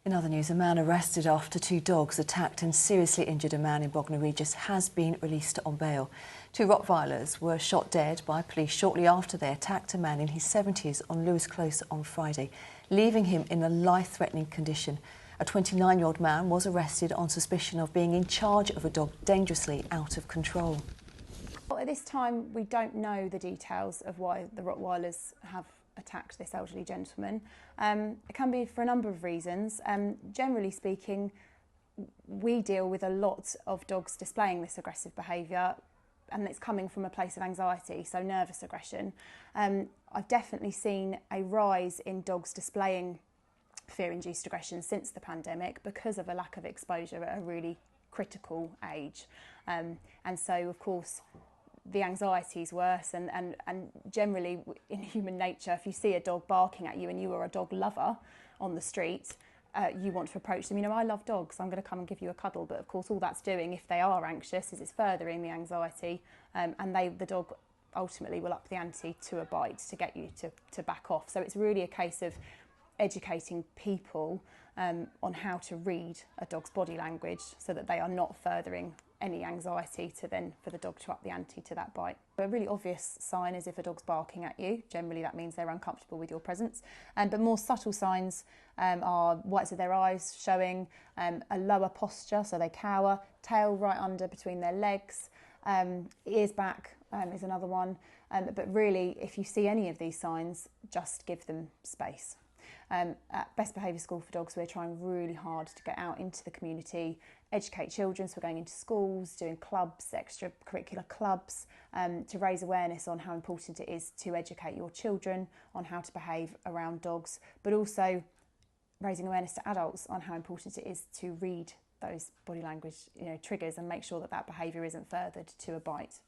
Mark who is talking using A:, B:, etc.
A: In other news, a man arrested after two dogs attacked and seriously injured a man in Bognor Regis has been released on bail. Two Rottweilers were shot dead by police shortly after they attacked a man in his 70s on Lewis Close on Friday, leaving him in a life-threatening condition. A 29-year-old man was arrested on suspicion of being in charge of a dog dangerously out of control.
B: Well, at this time, we don't know the details of why the Rottweilers have attacked this elderly gentleman. It can be for a number of reasons. Generally speaking, we deal with a lot of dogs displaying this aggressive behaviour, and it's coming from a place of anxiety, so nervous aggression. I've definitely seen a rise in dogs displaying fear-induced aggression since the pandemic because of a lack of exposure at a really critical age. And so, of course, the anxiety is worse, and generally in human nature, if you see a dog barking at you and you are a dog lover on the street, you want to approach them. You know, I love dogs, I'm going to come and give you a cuddle, but of course all that's doing, if they are anxious, is it's furthering the anxiety, and the dog ultimately will up the ante to a bite to get you to back off. So it's really a case of educating people on how to read a dog's body language so that they are not furthering any anxiety for the dog to up the ante to that bite. A really obvious sign is if a dog's barking at you. Generally that means they're uncomfortable with your presence. But more subtle signs are whites of their eyes showing, a lower posture, so they cower, tail right under between their legs, ears back is another one. But really, if you see any of these signs, just give them space. At Best Behaviour School for Dogs, we're trying really hard to get out into the community, educate children, so we're going into schools, doing clubs, extracurricular clubs, to raise awareness on how important it is to educate your children on how to behave around dogs, but also raising awareness to adults on how important it is to read those body language, triggers, and make sure that behaviour isn't furthered to a bite.